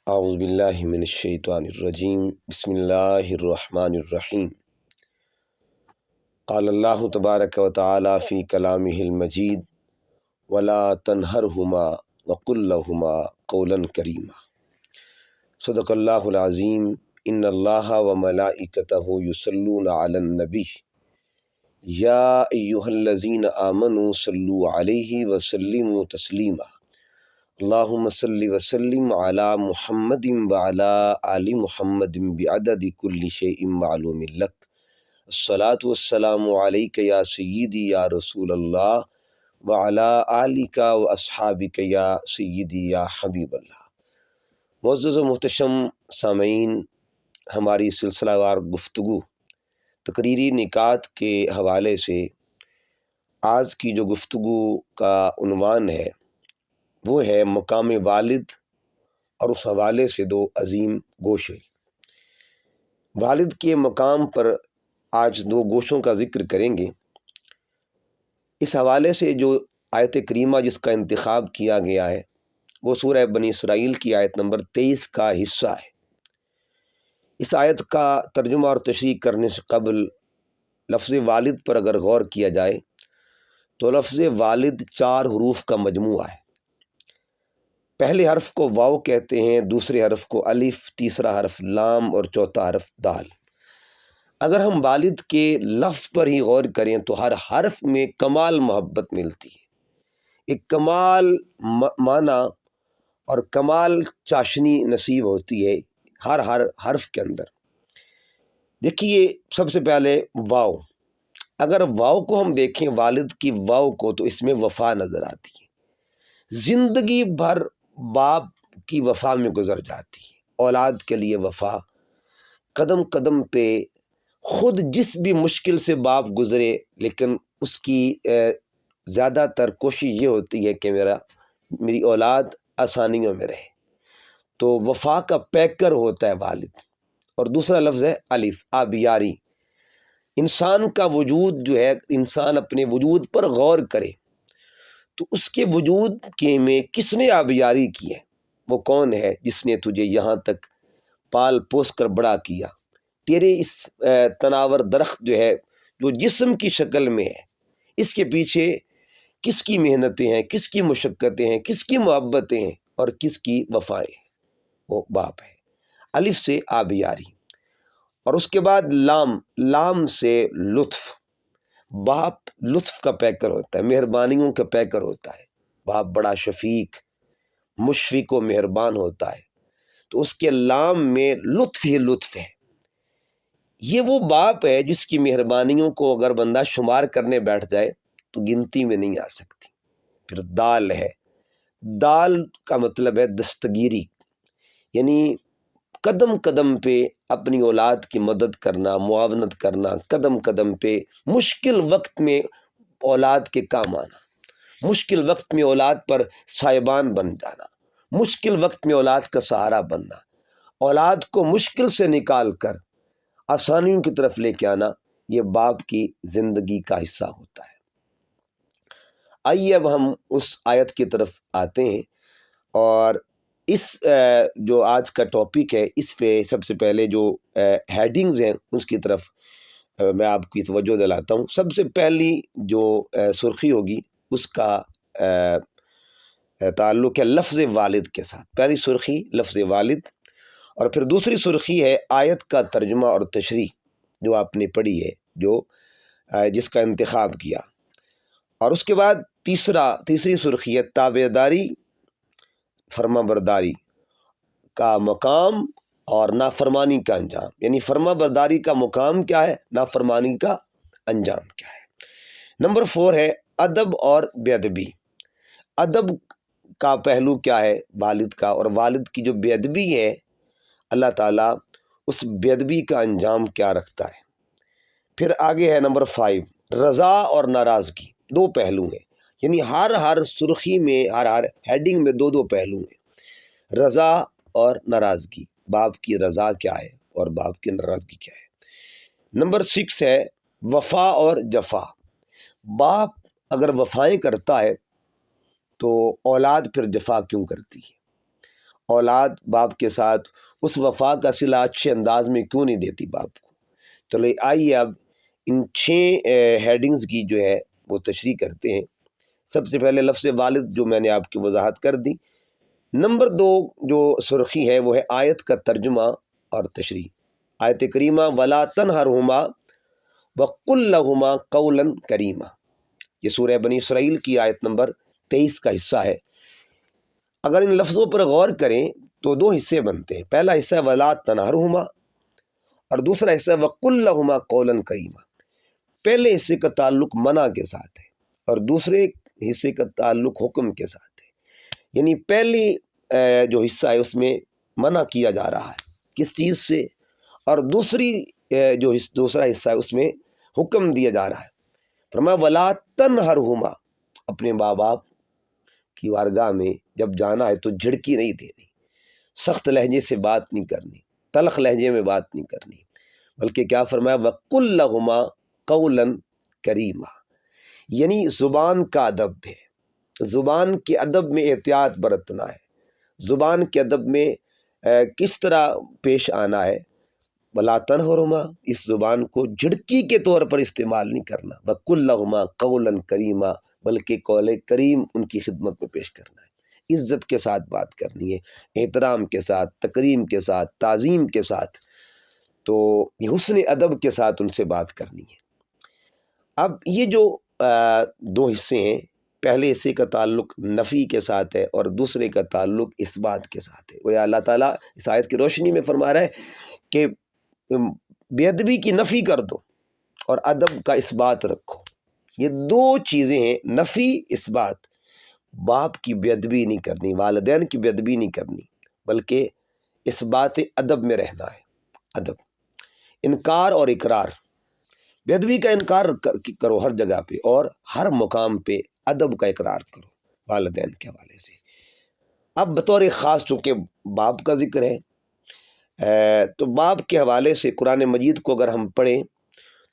اعوذ باللہ من الشیطان الرجیم بسم اللہ الرحمن الرحیم قال اللہ تبارک و تعالی فی کلامہ المجید ولا تنہرہما وقل لہما قولا کریما صدق اللہ العظیم ان اللہ وملائکتہ یصلون علی النبی یا ایہا الذین آمنوا صلوا علیہ وسلموا تسلیما اللہم صلی وسلم علی محمد وعلی آل محمد بعدد کل شیء معلوم لک الصلاۃ والسلام علیک یا سیدی یا رسول اللہ وعلی آلک و اصحابک یا سیدی یا حبیب اللہ۔ معزز و محتشم سامعین، ہماری سلسلہ وار گفتگو تقریری نکات کے حوالے سے آج کی جو گفتگو کا عنوان ہے وہ ہے مقام والد، اور اس حوالے سے دو عظیم گوشے۔ والد کے مقام پر آج دو گوشوں کا ذکر کریں گے۔ اس حوالے سے جو آیت کریمہ جس کا انتخاب کیا گیا ہے وہ سورہ بنی اسرائیل کی آیت نمبر 23 کا حصہ ہے۔ اس آیت کا ترجمہ اور تشریح کرنے سے قبل لفظ والد پر اگر غور کیا جائے تو لفظ والد 4 حروف کا مجموعہ ہے۔ پہلے حرف کو واو کہتے ہیں، دوسرے حرف کو الف، تیسرا حرف لام اور چوتھا حرف دال۔ اگر ہم والد کے لفظ پر ہی غور کریں تو ہر حرف میں کمال محبت ملتی ہے، ایک کمال معنی اور کمال چاشنی نصیب ہوتی ہے ہر حرف کے اندر۔ دیکھیے سب سے پہلے واو، اگر واو کو ہم دیکھیں، والد کی واو کو، تو اس میں وفا نظر آتی ہے۔ زندگی بھر باپ کی وفا میں گزر جاتی ہے، اولاد کے لیے وفا، قدم قدم پہ خود جس بھی مشکل سے باپ گزرے لیکن اس کی زیادہ تر کوشش یہ ہوتی ہے کہ میری اولاد آسانیوں میں رہے، تو وفا کا پیکر ہوتا ہے والد۔ اور دوسرا لفظ ہے الف، آبیاری۔ انسان کا وجود جو ہے، انسان اپنے وجود پر غور کرے تو اس کے وجود میں کس نے آبیاری کی ہے؟ وہ کون ہے جس نے تجھے یہاں تک پال پوس کر بڑا کیا؟ تیرے اس تناور درخت جو ہے، جو جسم کی شکل میں ہے، اس کے پیچھے کس کی محنتیں ہیں، کس کی مشقتیں ہیں، کس کی محبتیں ہیں اور کس کی وفائیں ہیں؟ وہ باپ ہے۔ الف سے آبیاری، اور اس کے بعد لام، لام سے لطف۔ باپ لطف کا پیکر ہوتا ہے، مہربانیوں کا پیکر ہوتا ہے۔ باپ بڑا شفیق، مشفق و مہربان ہوتا ہے، تو اس کے لام میں لطف ہی لطف ہے۔ یہ وہ باپ ہے جس کی مہربانیوں کو اگر بندہ شمار کرنے بیٹھ جائے تو گنتی میں نہیں آ سکتی۔ پھر دال ہے، دال کا مطلب ہے دستگیری، یعنی قدم قدم پہ اپنی اولاد کی مدد کرنا، معاونت کرنا، قدم قدم پہ مشکل وقت میں اولاد کے کام آنا، مشکل وقت میں اولاد پر سائبان بن جانا، مشکل وقت میں اولاد کا سہارا بننا، اولاد کو مشکل سے نکال کر آسانیوں کی طرف لے کے آنا، یہ باپ کی زندگی کا حصہ ہوتا ہے۔ آئیے اب ہم اس آیت کی طرف آتے ہیں، اور اس جو آج کا ٹاپک ہے اس پہ سب سے پہلے جو ہیڈنگز ہیں اس کی طرف میں آپ کی توجہ دلاتا ہوں۔ سب سے پہلی جو سرخی ہوگی اس کا تعلق ہے لفظ والد کے ساتھ۔ پہلی سرخی لفظ والد، اور پھر دوسری سرخی ہے آیت کا ترجمہ اور تشریح جو آپ نے پڑھی ہے، جو جس کا انتخاب کیا، اور اس کے بعد تیسری سرخی ہے تابعداری، فرما برداری کا مقام اور نافرمانی کا انجام، یعنی فرما برداری کا مقام کیا ہے، نافرمانی کا انجام کیا ہے۔ نمبر 4 ہے ادب اور بے ادبی۔ ادب کا پہلو کیا ہے والد کا، اور والد کی جو بے ادبی ہے اللہ تعالیٰ اس بے ادبی کا انجام کیا رکھتا ہے۔ پھر آگے ہے نمبر 5 رضا اور ناراضگی، 2 پہلو ہیں، یعنی ہر سرخی میں، ہر ہیڈنگ میں 2 پہلو ہیں، رضا اور ناراضگی۔ باپ کی رضا کیا ہے اور باپ کی ناراضگی کیا ہے۔ نمبر 6 ہے وفا اور جفا۔ باپ اگر وفائیں کرتا ہے تو اولاد پھر جفا کیوں کرتی ہے؟ اولاد باپ کے ساتھ اس وفا کا صلہ اچھے انداز میں کیوں نہیں دیتی باپ کو؟ تو آئیے اب ان 6 ہیڈنگز کی جو ہے وہ تشریح کرتے ہیں۔ سب سے پہلے لفظ والد جو میں نے آپ کی وضاحت کر دی۔ نمبر 2 جو سرخی ہے وہ ہے آیت کا ترجمہ اور تشریح۔ آیت کریمہ وَلَا تَنْهَرْهُمَا وَقُلْ لَهُمَا قَوْلًا کریمہ، یہ سورہ بنی اسرائیل کی آیت نمبر 23 کا حصہ ہے۔ اگر ان لفظوں پر غور کریں تو 2 حصے بنتے ہیں۔ پہلا حصہ ہے وَلَا تَنْهَرْهُمَا اور دوسرا حصہ ہے وَقُلْ لَهُمَا قَوْلًا کریمہ۔ پہلے حصے کا تعلق منع کے ساتھ ہے اور دوسرے حصے کا تعلق حکم کے ساتھ ہے۔ یعنی پہلی جو حصہ ہے اس میں منع کیا جا رہا ہے کس چیز سے، اور جو دوسرا حصہ ہے اس میں حکم دیا جا رہا ہے۔ فرمایا وَلَا تَنْهَرْهُمَا، اپنے ماں باپ کی بارگاہ میں جب جانا ہے تو جھڑکی نہیں دینی، سخت لہجے سے بات نہیں کرنی، تلخ لہجے میں بات نہیں کرنی، بلکہ کیا فرمایا وَقُلْ لَهُمَا قَوْلًا کریمہ، یعنی زبان کا ادب ہے، زبان کے ادب میں احتیاط برتنا ہے، زبان کے ادب میں کس طرح پیش آنا ہے۔ وَلَا تَنْهَرْهُمَا، اس زبان کو جھڑکی کے طور پر استعمال نہیں کرنا، وَقُلْ لَهُمَا قَوْلًا کریمہ، بلکہ قول کریم ان کی خدمت میں پیش کرنا ہے، عزت کے ساتھ بات کرنی ہے، احترام کے ساتھ، تکریم کے ساتھ، تعظیم کے ساتھ، تو یہ حسن ادب کے ساتھ ان سے بات کرنی ہے۔ اب یہ جو 2 حصے ہیں، پہلے حصے کا تعلق نفی کے ساتھ ہے اور دوسرے کا تعلق اس بات کے ساتھ ہے۔ وہ اللہ تعالیٰ اس آیت کی روشنی میں فرما رہا ہے کہ بے ادبی کی نفی کر دو اور ادب کا اس بات رکھو۔ یہ 2 چیزیں ہیں، نفی اس بات، باپ کی بے ادبی نہیں کرنی، والدین کی بے ادبی نہیں کرنی، بلکہ اس بات ادب میں رہنا ہے۔ ادب، انکار اور اقرار، بے ادبی کا انکار کرو ہر جگہ پہ اور ہر مقام پہ ادب کا اقرار کرو والدین کے حوالے سے۔ اب بطور خاص چونکہ باپ کا ذکر ہے تو باپ کے حوالے سے قرآن مجید کو اگر ہم پڑھیں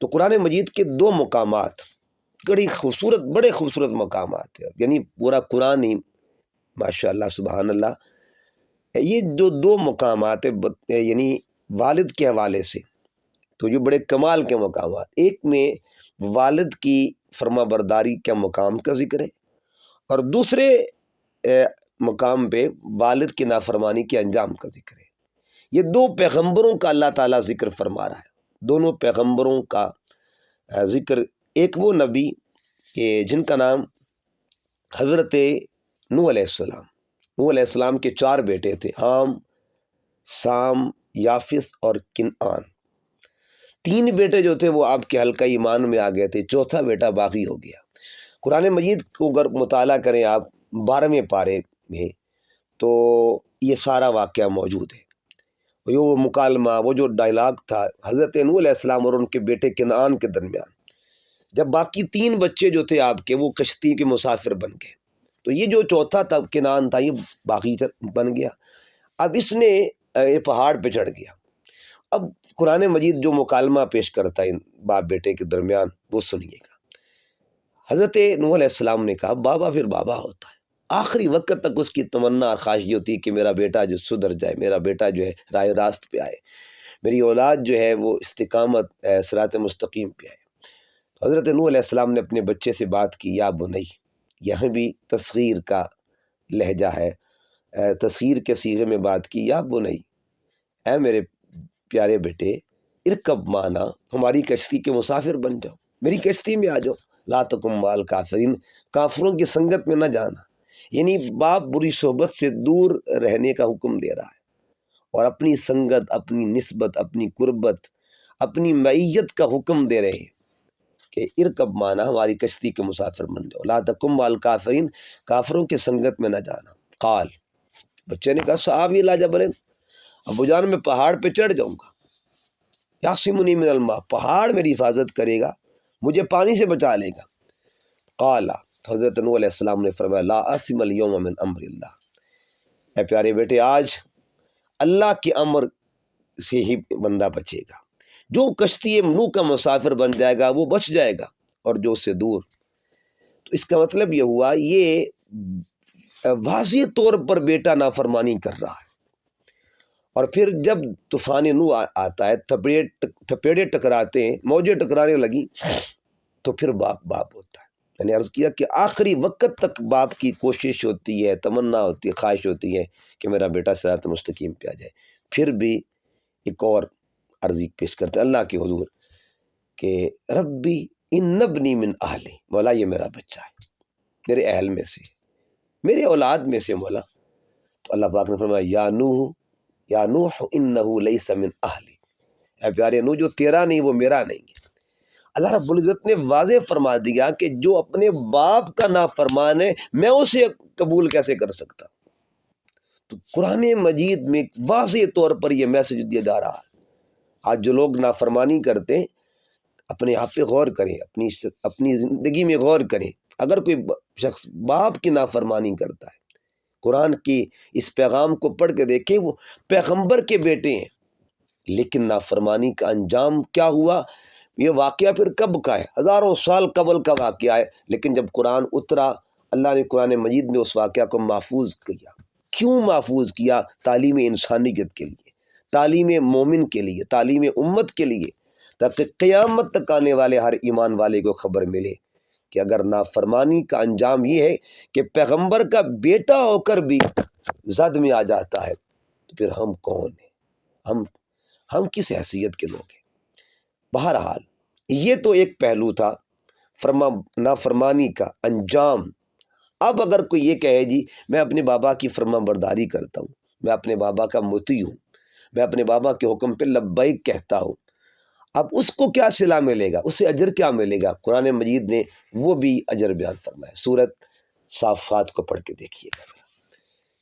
تو قرآن مجید کے 2 مقامات بڑے خوبصورت مقامات ہیں، یعنی پورا قرآن ہی ماشاء اللہ سبحان اللہ، یہ جو 2 مقامات ہیں یعنی والد کے حوالے سے تو یہ بڑے کمال کے مقامات، ایک میں والد کی فرما برداری کے مقام کا ذکر ہے اور دوسرے مقام پہ والد کی نافرمانی کے انجام کا ذکر ہے۔ یہ 2 پیغمبروں کا اللہ تعالیٰ ذکر فرما رہا ہے، دونوں پیغمبروں کا ذکر۔ ایک وہ نبی کہ جن کا نام حضرت نوح علیہ السلام، نوح علیہ السلام کے 4 بیٹے تھے، حام، سام، یافس اور کنعان۔ 3 بیٹے جو تھے وہ آپ کے حلقہ ایمان میں آ گئے تھے، 4تھا بیٹا باقی ہو گیا۔ قرآن مجید کو اگر مطالعہ کریں آپ 12ویں پارے میں تو یہ سارا واقعہ موجود ہے، وہ مکالمہ، وہ جو ڈائلاگ تھا حضرت نوح علیہ السلام اور ان کے بیٹے کنعان کے درمیان، جب باقی 3 بچے جو تھے آپ کے وہ کشتی کے مسافر بن گئے تو یہ جو 4تھا تھا کنعان تھا یہ باقی بن گیا۔ اب اس نے یہ پہاڑ پہ چڑھ گیا۔ اب قرآن مجید جو مکالمہ پیش کرتا ہے ان باپ بیٹے کے درمیان وہ سنیے گا۔ حضرت نوح علیہ السلام نے کہا بابا پھر بابا ہوتا ہے، آخری وقت تک اس کی تمنا اور خواہش یہ ہوتی ہے کہ میرا بیٹا جو سدھر جائے، میرا بیٹا جو ہے راہ راست پہ آئے، میری اولاد جو ہے وہ استقامت صراط مستقیم پہ آئے۔ حضرت نوح علیہ السلام نے اپنے بچے سے بات کی یا بنی، یہاں بھی تصغیر کا لہجہ ہے، تصغیر کے صیغے میں بات کی، یا بنی، اے میرے پیارے بیٹے، ارکب معنا، ہماری کشتی کے مسافر بن جاؤ، میری کشتی میں آ جاؤ، لا تکن مع الکافرین، کافروں کی سنگت میں نہ جانا۔ یعنی باپ بری صحبت سے دور رہنے کا حکم دے رہا ہے اور اپنی سنگت، اپنی نسبت، اپنی قربت، اپنی معیت کا حکم دے رہے ہیں کہ ارکب معنا، ہماری کشتی کے مسافر بن جاؤ، لا تکن مع الکافرین، کافروں کی سنگت میں نہ جانا۔ قال، بچے نے کہا سآوی الی جبل، ابو جان میں پہاڑ پہ چڑھ جاؤں گا، یعصمنی من الماء، پہاڑ میری حفاظت کرے گا، مجھے پانی سے بچا لے گا۔ قال، حضرت نوح علیہ السلام نے فرمایا لا عاصم اليوم من امر اللہ، اے پیارے بیٹے آج اللہ کے امر سے ہی بندہ بچے گا، جو کشتی نوح کا مسافر بن جائے گا وہ بچ جائے گا اور جو اس سے دور۔ تو اس کا مطلب یہ ہوا یہ واضح طور پر بیٹا نافرمانی کر رہا ہے، اور پھر جب طوفان نو آتا ہے، تھپیڑے ٹکراتے ہیں، موجیں ٹکرانے لگی، تو پھر باپ باپ ہوتا ہے۔ میں نے عرض کیا کہ آخری وقت تک باپ کی کوشش ہوتی ہے، تمنا ہوتی ہے، خواہش ہوتی ہے کہ میرا بیٹا صراط مستقیم پہ آ جائے۔ پھر بھی ایک اور عرضی پیش کرتے اللہ کے حضور کہ ربی ان ابنی من اہلی، مولا یہ میرا بچہ ہے، میرے اہل میں سے، میرے اولاد میں سے مولا۔ تو اللہ پاک نے فرمایا یا نوح انہ لیس من اہلی، اے پیارے نوح، جو تیرا نہیں وہ میرا نہیں ہے۔ اللہ رب العزت نے واضح فرما دیا کہ جو اپنے باپ کا نافرمان ہے میں اسے قبول کیسے کر سکتا۔ تو قرآن مجید میں واضح طور پر یہ میسج دیا جا رہا ہے۔ آج جو لوگ نافرمانی کرتے ہیں، اپنے آپ پہ غور کریں، اپنی زندگی میں غور کریں۔ اگر کوئی شخص باپ کی نافرمانی کرتا ہے، قرآن کی اس پیغام کو پڑھ کے دیکھیں، وہ پیغمبر کے بیٹے ہیں، لیکن نافرمانی کا انجام کیا ہوا؟ یہ واقعہ پھر کب کا ہے؟ ہزاروں سال قبل کا واقعہ ہے، لیکن جب قرآن اترا، اللہ نے قرآن مجید میں اس واقعہ کو محفوظ کیا۔ کیوں محفوظ کیا؟ تعلیم انسانیت کے لیے، تعلیم مومن کے لیے، تعلیم امت کے لیے، تاکہ قیامت تک آنے والے ہر ایمان والے کو خبر ملے کہ اگر نافرمانی کا انجام یہ ہے کہ پیغمبر کا بیٹا ہو کر بھی زد میں آ جاتا ہے، تو پھر ہم کون ہیں؟ ہم کس حیثیت کے لوگ ہیں؟ بہرحال یہ تو ایک پہلو تھا نافرمانی کا انجام۔ اب اگر کوئی یہ کہے جی میں اپنے بابا کی فرما برداری کرتا ہوں، میں اپنے بابا کا مطیع ہوں، میں اپنے بابا کے حکم پہ لبیک کہتا ہوں، اب اس کو کیا صلہ ملے گا، اسے اجر کیا ملے گا؟ قرآن مجید نے وہ بھی اجر بیان فرمایا۔ سورۃ صافات کو پڑھ کے دیکھیے گا،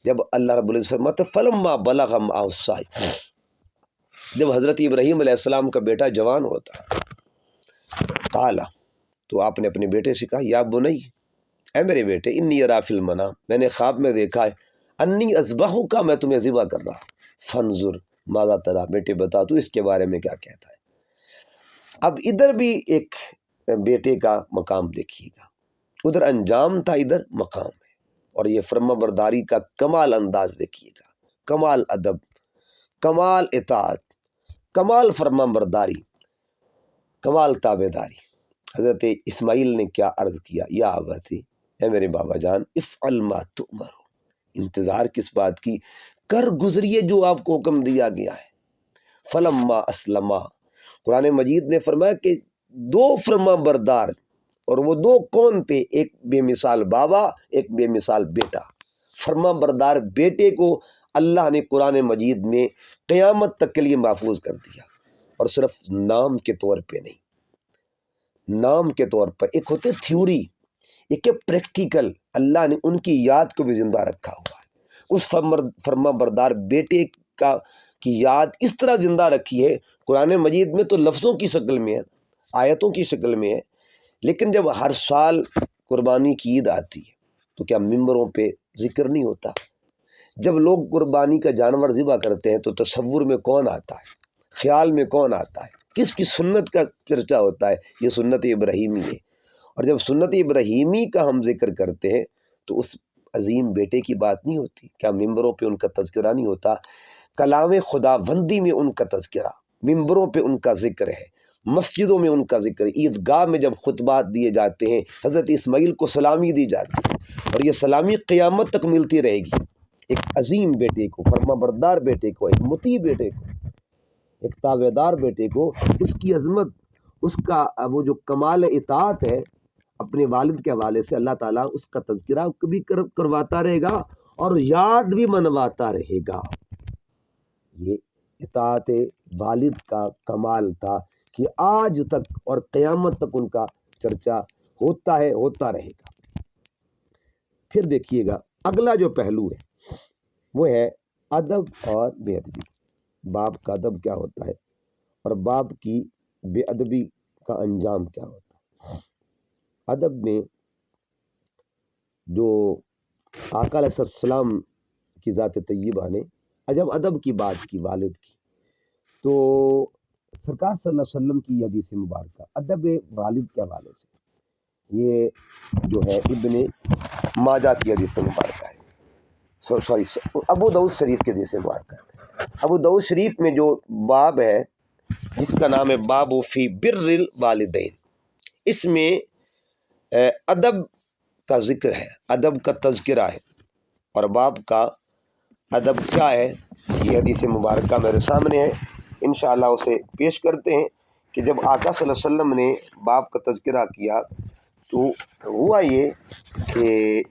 جب اللہ رب العزت فرماتا فلما بلغ معہ السعی، جب حضرت ابراہیم علیہ السلام کا بیٹا جوان ہوتا قال، تو آپ نے اپنے بیٹے سے کہا یا بنی، اے میرے بیٹے، انی ارا فی المنام، میں نے خواب میں دیکھا ہے، انی اذبحک، میں تمہیں ذبح کر رہا، فانظر ماذا تری، بیٹے بتا تو اس کے بارے میں کیا کہتا ہے۔ اب ادھر بھی ایک بیٹے کا مقام دیکھیے گا، ادھر انجام تھا، ادھر مقام ہے، اور یہ فرما برداری کا کمال انداز دیکھیے گا، کمال ادب، کمال اطاعت، کمال فرما برداری، کمال تابع داری۔ حضرت اسماعیل نے کیا عرض کیا، یا ابتی، اے میرے بابا جان، افعل ما تؤمر، انتظار کس بات کی، کر گزریے جو آپ کو حکم دیا گیا ہے۔ فلما اسلما، قرآن مجید نے فرمایا کہ دو فرما بردار، اور وہ دو کون تھے؟ ایک بے مثال بابا، ایک بے مثال بیٹا۔ فرما بردار بیٹے کو اللہ نے قرآن مجید میں قیامت تک کے لیے محفوظ کر دیا، اور صرف نام کے طور پہ نہیں، نام کے طور پر۔ ایک ہوتے تھیوری، ایک ہے پریکٹیکل، اللہ نے ان کی یاد کو بھی زندہ رکھا ہوا ہے۔ اس فرما بردار بیٹے کی یاد اس طرح زندہ رکھی ہے، قرآن مجید میں تو لفظوں کی شکل میں ہے، آیتوں کی شکل میں ہے، لیکن جب ہر سال قربانی کی عید آتی ہے تو کیا ممبروں پہ ذکر نہیں ہوتا؟ جب لوگ قربانی کا جانور ذبح کرتے ہیں تو تصور میں کون آتا ہے، خیال میں کون آتا ہے، کس کی سنت کا چرچا ہوتا ہے؟ یہ سنت ابراہیمی ہے۔ اور جب سنت ابراہیمی کا ہم ذکر کرتے ہیں تو اس عظیم بیٹے کی بات نہیں ہوتی؟ کیا ممبروں پہ ان کا تذکرہ نہیں ہوتا؟ کلام خدا بندی میں ان کا تذکرہ، ممبروں پہ ان کا ذکر ہے، مسجدوں میں ان کا ذکر، عیدگاہ میں جب خطبات دیے جاتے ہیں حضرت اسماعیل کو سلامی دی جاتی ہے، اور یہ سلامی قیامت تک ملتی رہے گی۔ ایک عظیم بیٹے کو، فرما بردار بیٹے کو، ایک مطیع بیٹے کو، ایک تابع دار بیٹے کو، اس کی عظمت، اس کا وہ جو کمال اطاعت ہے اپنے والد کے حوالے سے، اللہ تعالیٰ اس کا تذکرہ کبھی کرواتا رہے گا اور یاد بھی منواتا رہے گا۔ یہ اطاعت والد کا کمال تھا کہ آج تک اور قیامت تک ان کا چرچا ہوتا ہے، ہوتا رہے گا۔ پھر دیکھیے گا اگلا جو پہلو ہے وہ ہے ادب اور بے ادبی۔ باپ کا ادب کیا ہوتا ہے اور باپ کی بے ادبی کا انجام کیا ہوتا ہے۔ ادب میں جو آقا علیہ السلام کی ذات طیبہ نے جب ادب کی بات کی والد کی، تو سرکار صلی اللہ علیہ وسلم کی حدیث مبارکہ ادب والد کے حوالے سے، یہ جو ہے ابن ماجہ کی حدیث مبارکہ ہے، ابو داؤد شریف کی حدیث مبارکہ ہے۔ ابو داؤد شریف میں جو باب ہے جس کا نام ہے باب فی بر الوالدین، اس میں ادب کا ذکر ہے، ادب کا تذکرہ ہے، اور باب کا ادب کیا ہے یہ حدیث مبارکہ میرے سامنے ہے، انشاءاللہ اسے پیش کرتے ہیں کہ جب آقا صلی اللہ علیہ وسلم نے باب کا تذکرہ کیا تو ہوا یہ کہ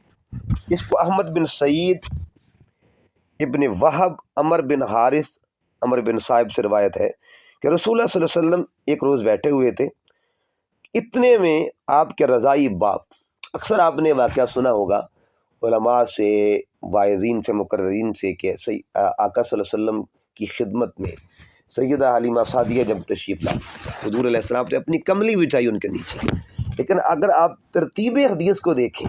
اس کو احمد بن سعید ابن وہب عمر بن حارث عمر بن صاحب سے روایت ہے کہ رسول اللہ صلی اللہ علیہ وسلم ایک روز بیٹھے ہوئے تھے، اتنے میں آپ کے رضائی باپ، اکثر آپ نے واقعہ سنا ہوگا علماء سے، واعظین سے، مقررین سے کہ آقا صلی اللہ علیہ وسلم کی خدمت میں سیدہ حلیمہ سعدیہ جب تشریف لائے، حضور علیہ السلام نے اپنی کملی بچھائی ان کے نیچے، لیکن اگر آپ ترتیب حدیث کو دیکھیں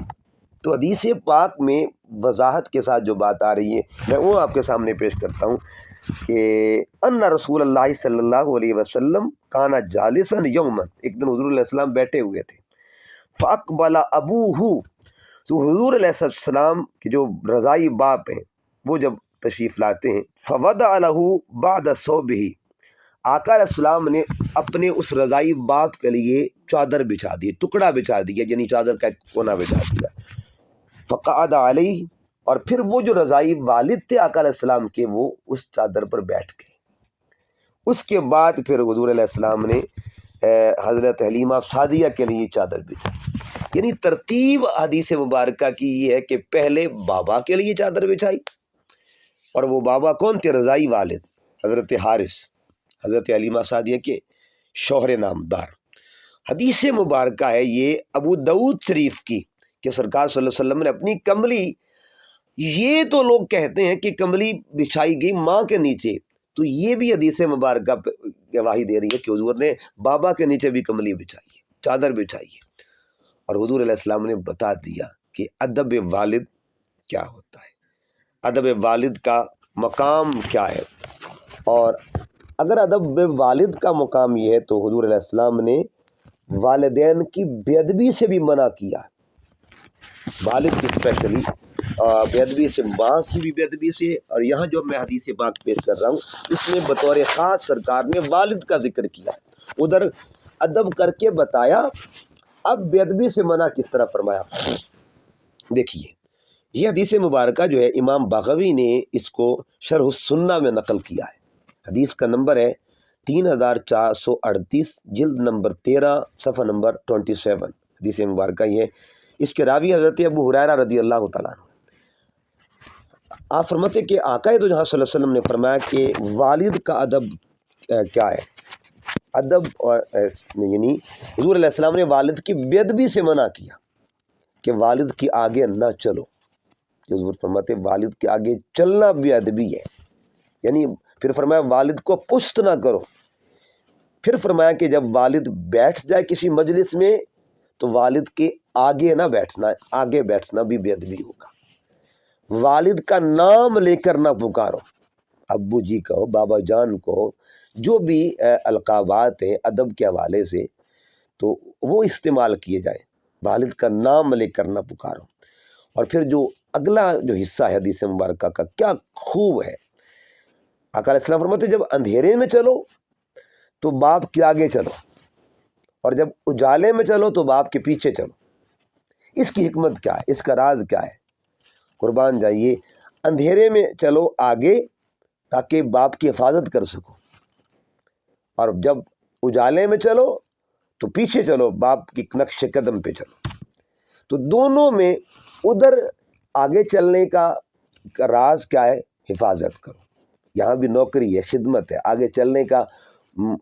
تو حدیث پاک میں وضاحت کے ساتھ جو بات آ رہی ہے میں وہ آپ کے سامنے پیش کرتا ہوں کہ ان رسول اللہ صلی اللہ علیہ وسلم کانا جالسن یومن، ایک دن حضور علیہ السلام بیٹھے ہوئے تھے، فاقبل ابوہ، تو حضور علیہ السلام کے جو رضائی باپ ہیں وہ جب تشریف لاتے ہیں، فوضع لہ بعد ثوبہ، آقا علیہ السلام نے اپنے اس رضائی باپ کے لیے چادر بچھا دی، ٹکڑا بچھا دیا، یعنی چادر کا ایک کونا بچھا دیا، فقعد علیہ، اور پھر وہ جو رضائی والد تھے آقا علیہ السلام کے وہ اس چادر پر بیٹھ گئے۔ اس کے بعد پھر حضور علیہ السلام نے حضرت حلیمہ سعدیہ کے لیے چادر بچھائی، یعنی ترتیب حدیث مبارکہ کی یہ ہے کہ پہلے بابا کے لیے چادر بچھائی، اور وہ بابا کون تھے؟ رضائی والد حضرت حارث، حضرت حلیمہ سعدیہ کے شوہر نامدار۔ حدیث مبارکہ ہے یہ ابو داؤد شریف کی کہ سرکار صلی اللہ علیہ وسلم نے اپنی کملی، یہ تو لوگ کہتے ہیں کہ کملی بچھائی گئی ماں کے نیچے، تو یہ بھی حدیث مبارکہ گواہی دے رہی ہے کہ حضور نے بابا کے نیچے بھی کملی بچھائی ہے، چادر بچھائی ہے، اور حضور علیہ السلام نے بتا دیا کہ ادب والد کیا ہوتا ہے، ادب والد کا مقام کیا ہے، اور اگر ادب والد کا مقام یہ ہے تو حضور علیہ السلام نے والدین کی بے ادبی سے بھی منع کیا، والد کی اسپیشلی بے ادبی سے، ماں کی بھی بے ادبی سے، اور یہاں جو میں حدیث پاک پیش کر رہا ہوں اس میں بطور خاص سرکار نے والد کا ذکر کیا، ادھر ادب کر کے بتایا، اب بے ادبی سے منع کس طرح فرمایا۔ دیکھیے یہ حدیث مبارکہ جو ہے امام بغوی نے اس کو شرح السنہ میں نقل کیا ہے، حدیث کا نمبر ہے 3438، جلد نمبر 13، صفحہ نمبر 27، حدیث مبارکہ یہ، اس کے راوی حضرت ابو ہریرہ رضی اللہ تعالیٰ عنہ۔ آپ فرماتے کہ آقا تو جہاں صلی اللہ علیہ وسلم نے فرمایا کہ والد کا ادب کیا ہے، ادب، اور یعنی حضور علیہ السلام نے والد کی بے ادبی سے منع کیا کہ والد کے آگے نہ چلو، کہ حضور فرماتے والد کے آگے چلنا بے ادبی ہے، یعنی پھر فرمایا والد کو پشت نہ کرو، پھر فرمایا کہ جب والد بیٹھ جائے کسی مجلس میں تو والد کے آگے نہ بیٹھنا، آگے بیٹھنا بھی بے ادبی ہوگا، والد کا نام لے کر نہ پکارو، ابو جی کہو، بابا جان کہو، جو بھی القابات ہیں ادب کے حوالے سے تو وہ استعمال کیے جائیں، والد کا نام لے کر نہ پکارو۔ اور پھر جو اگلا جو حصہ ہے حدیث مبارکہ کا کیا خوب ہے، آقا علیہ السلام فرماتے جب اندھیرے میں چلو تو باپ کے آگے چلو، اور جب اجالے میں چلو تو باپ کے پیچھے چلو۔ اس کی حکمت کیا ہے، اس کا راز کیا ہے؟ قربان جائیے، اندھیرے میں چلو آگے تاکہ باپ کی حفاظت کر سکو، اور جب اجالے میں چلو تو پیچھے چلو، باپ کی نقش قدم پہ چلو۔ تو دونوں میں ادھر آگے چلنے کا راز کیا ہے؟ حفاظت کرو، یہاں بھی نوکری ہے، خدمت ہے، آگے چلنے کا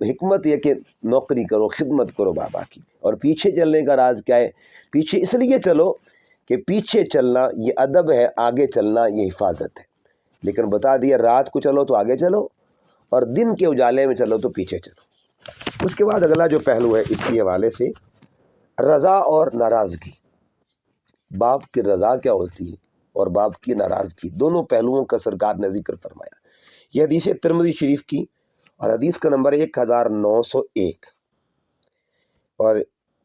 حکمت یہ کہ نوکری کرو، خدمت کرو بابا کی، اور پیچھے چلنے کا راز کیا ہے؟ پیچھے اس لیے چلو کہ پیچھے چلنا یہ ادب ہے، آگے چلنا یہ حفاظت ہے، لیکن بتا دیا رات کو چلو تو آگے چلو، اور دن کے اجالے میں چلو تو پیچھے چلو۔ اس کے بعد اگلا جو پہلو ہے اس کے حوالے سے رضا اور ناراضگی، باپ کی رضا کیا ہوتی ہے اور باپ کی ناراضگی، دونوں پہلوؤں کا سرکار نے ذکر فرمایا۔ یہ حدیث ترمذی شریف کی، اور حدیث کا نمبر 1901، اور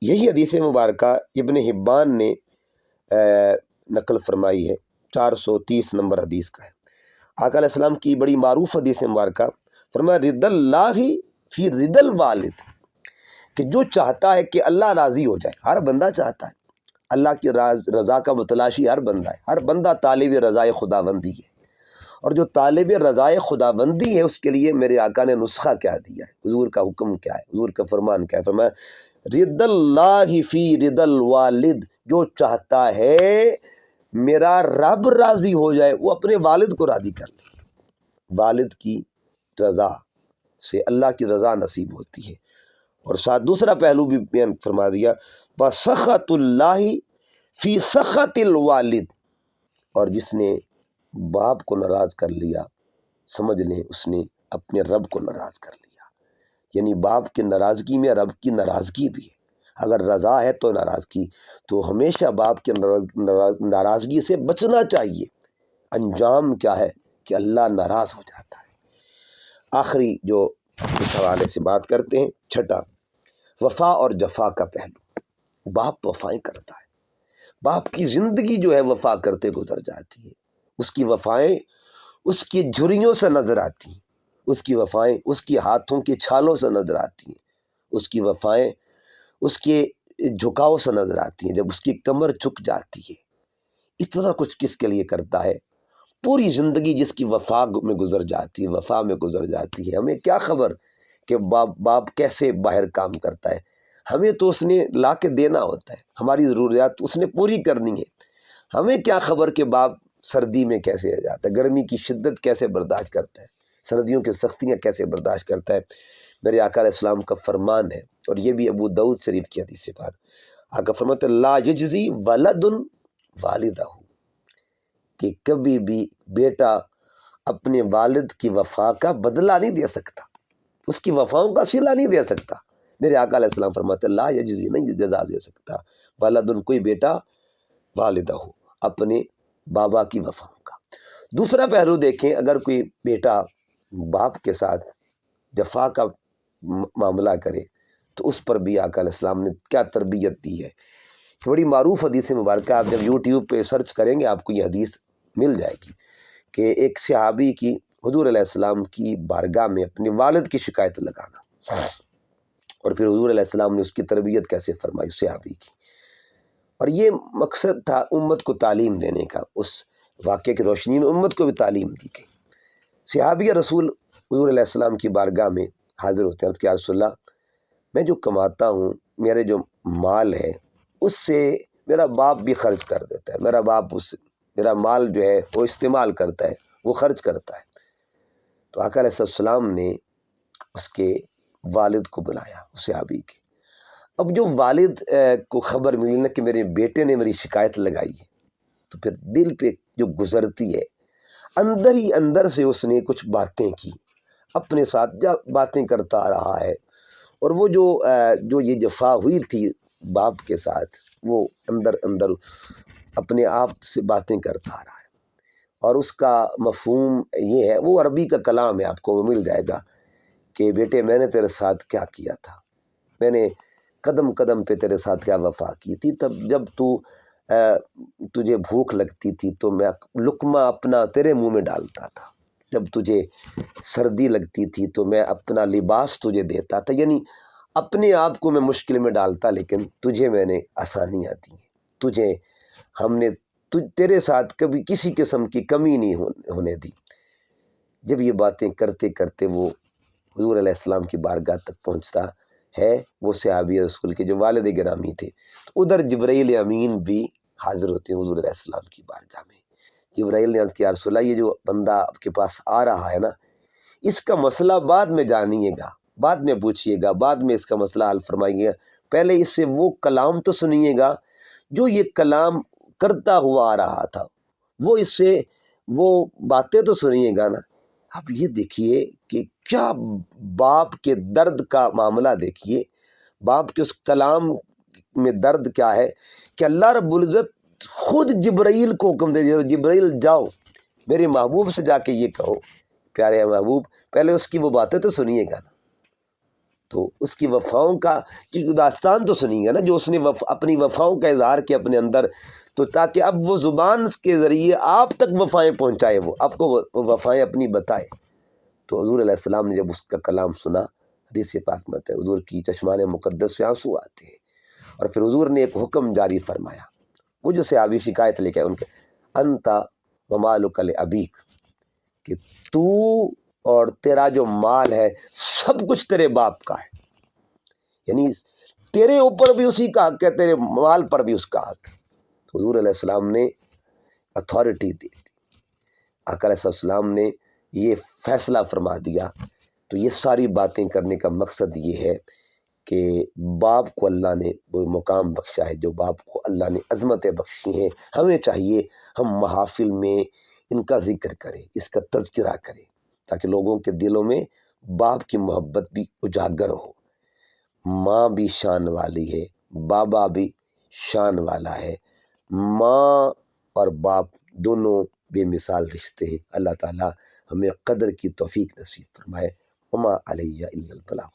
یہی حدیث مبارکہ ابن حبان نے نقل فرمائی ہے، 430 نمبر حدیث کا ہے۔ آقا علیہ السلام کی بڑی معروف حدیث مبارکہ، فرمایا رضا اللہ فی رضا الوالد، کہ جو چاہتا ہے کہ اللہ راضی ہو جائے، ہر بندہ چاہتا ہے، اللہ کی رضا کا متلاشی ہر بندہ ہے، ہر بندہ طالب رضائے خداوندی ہے، اور جو طالب رضائے خداوندی ہے اس کے لیے میرے آقا نے نسخہ کیا دیا ہے، حضور کا حکم کیا ہے، حضور کا فرمان کیا ہے، فرمایا رضا اللہ فی رضا الوالد، جو چاہتا ہے میرا رب راضی ہو جائے وہ اپنے والد کو راضی کر لے۔ والد کی رضا سے اللہ کی رضا نصیب ہوتی ہے۔ اور ساتھ دوسرا پہلو بھی بیان فرما دیا، وَسَخَطُ اللَّهِ فِي سَخَطِ الْوَالِدِ، اور جس نے باپ کو ناراض کر لیا سمجھ لیں اس نے اپنے رب کو ناراض کر لیا، یعنی باپ کی ناراضگی میں رب کی ناراضگی بھی ہے۔ اگر رضا ہے تو ناراضگی، تو ہمیشہ باپ کی ناراضگی سے بچنا چاہیے۔ انجام کیا ہے کہ اللہ ناراض ہو جاتا ہے۔ آخری جو اس حوالے سے بات کرتے ہیں، چھٹا، وفا اور جفا کا پہلو۔ باپ وفائیں کرتا ہے، باپ کی زندگی جو ہے وفا کرتے گزر جاتی ہے، اس کی وفائیں اس کی جھریوں سے نظر آتی ہیں، اس کی وفائیں اس کی ہاتھوں کی چھالوں سے نظر آتی ہیں، اس کی وفائیں اس کے جھکاؤ سے نظر آتی ہیں، جب اس کی کمر جھک جاتی ہے۔ اتنا کچھ کس کے لیے کرتا ہے؟ پوری زندگی جس کی وفا میں گزر جاتی ہے، وفا میں گزر جاتی ہے، ہمیں کیا خبر کہ باپ کیسے باہر کام کرتا ہے؟ ہمیں تو اس نے لا کے دینا ہوتا ہے، ہماری ضروریات اس نے پوری کرنی ہے۔ ہمیں کیا خبر کہ باپ سردی میں کیسے آ جاتا ہے، گرمی کی شدت کیسے برداشت کرتا ہے، سردیوں کی سختیاں کیسے برداشت کرتا ہے۔ میرے آقا علیہ السلام کا فرمان ہے، اور یہ بھی ابو داؤد شریف کی حدیث سے بات، آقا فرماتے لا یجزی ولد والدہ، کہ کبھی بھی بیٹا اپنے والد کی وفا کا بدلہ نہیں دے سکتا، اس کی وفاؤں کا صلہ نہیں دے سکتا۔ میرے آقا علیہ السلام فرماتے لا یجزی، نہیں جزا دے سکتا، ولد کوئی بیٹا، والدہ اپنے بابا کی وفاؤں کا۔ دوسرا پہلو دیکھیں، اگر کوئی بیٹا باپ کے ساتھ جفا کا معاملہ کرے تو اس پر بھی آقا علیہ السلام نے کیا تربیت دی ہے۔ بڑی معروف حدیث مبارکہ، آپ جب یوٹیوب پہ سرچ کریں گے آپ کو یہ حدیث مل جائے گی، کہ ایک صحابی کی حضور علیہ السلام کی بارگاہ میں اپنے والد کی شکایت لگانا، اور پھر حضور علیہ السلام نے اس کی تربیت کیسے فرمائی صحابی کی، اور یہ مقصد تھا امت کو تعلیم دینے کا۔ اس واقعے کی روشنی میں امت کو بھی تعلیم دی گئی۔ صحابی رسول حضور علیہ السلام کی بارگاہ میں حاضر ہوتے ہیں، عرض کیا رسول اللہ، میں جو کماتا ہوں، میرے جو مال ہے اس سے میرا باپ بھی خرچ کر دیتا ہے، میرا مال جو ہے وہ استعمال کرتا ہے، وہ خرچ کرتا ہے۔ تو آقا علیہ السلام نے اس کے والد کو بلایا، اس صحابی کے۔ اب جو والد کو خبر ملی نا کہ میرے بیٹے نے میری شکایت لگائی ہے، تو پھر دل پہ جو گزرتی ہے، اندر ہی اندر سے اس نے کچھ باتیں کی، اپنے ساتھ باتیں کرتا رہا ہے، اور وہ جو یہ جفا ہوئی تھی باپ کے ساتھ، وہ اندر اندر اپنے آپ سے باتیں کرتا رہا ہے۔ اور اس کا مفہوم یہ ہے، وہ عربی کا کلام ہے، آپ کو وہ مل جائے گا، کہ بیٹے میں نے تیرے ساتھ کیا کیا تھا، میں نے قدم قدم پہ تیرے ساتھ کیا وفا کی تھی، تب جب تجھے بھوک لگتی تھی تو میں لقمہ اپنا تیرے منہ میں ڈالتا تھا، جب تجھے سردی لگتی تھی تو میں اپنا لباس تجھے دیتا تھا، یعنی اپنے آپ کو میں مشکل میں ڈالتا، لیکن تجھے میں نے آسانیاں دی ہیں، تجھے ہم نے تیرے ساتھ کبھی کسی قسم کی کمی نہیں ہونے دی۔ جب یہ باتیں کرتے کرتے وہ حضور علیہ السلام کی بارگاہ تک پہنچتا ہے، وہ صحابی رسول کے جو والد گرامی تھے، ادھر جبرائیل امین بھی حاضر ہوتے ہیں حضور علیہ السلام کی بارگاہ میں۔ جبرائیل نے عرض کیا رسول اللہ، یہ جو بندہ آپ کے پاس آ رہا ہے نا، اس کا مسئلہ بعد میں جانیے گا، بعد میں پوچھیے گا، بعد میں اس کا مسئلہ حل فرمائیے گا، پہلے اس سے وہ کلام تو سنیے گا جو یہ کلام کرتا ہوا آ رہا تھا، وہ اس سے وہ باتیں تو سنیے گا نا۔ اب یہ دیکھیے کہ کیا باپ کے درد کا معاملہ، دیکھیے باپ کے اس کلام میں درد کیا ہے کہ اللہ رب العزت خود جبرائیل کو حکم دے دیا، جبرائیل جاؤ میرے محبوب سے جا کے یہ کہو، پیارے محبوب پہلے اس کی وہ باتیں تو سنیے گا نا، تو اس کی وفاؤں کا داستان تو سنیے گا نا، جو اس نے اپنی وفاؤں کا اظہار کیا اپنے اندر، تو تاکہ اب وہ زبان کے ذریعے آپ تک وفائیں پہنچائے، وہ آپ کو وہ وفائیں اپنی بتائے۔ تو حضور علیہ السلام نے جب اس کا کلام سنا، حدیث پاک میں ہے حضور کی چشمان مقدس سے آنسو آتے ہیں، اور پھر حضور نے ایک حکم جاری فرمایا۔ وہ جو صحابی شکایت لے کے ان کے انتا ومالک لابیک، کہ تو اور تیرا جو مال ہے سب کچھ تیرے باپ کا ہے، یعنی تیرے اوپر بھی اسی کا حق ہے، تیرے مال پر بھی اس کا حق ہے۔ تو حضور علیہ السلام نے اتھارٹی دی، آقا علیہ السلام نے یہ فیصلہ فرما دیا۔ تو یہ ساری باتیں کرنے کا مقصد یہ ہے کہ باپ کو اللہ نے وہ مقام بخشا ہے، جو باپ کو اللہ نے عظمتیں بخشی ہیں، ہمیں چاہیے ہم محافل میں ان کا ذکر کریں، اس کا تذکرہ کریں، تاکہ لوگوں کے دلوں میں باپ کی محبت بھی اجاگر ہو۔ ماں بھی شان والی ہے، بابا بھی شان والا ہے، ماں اور باپ دونوں بے مثال رشتے ہیں۔ اللہ تعالیٰ ہمیں قدر کی توفیق نصیب فرمائے۔ وما علیہ الا البلاغ۔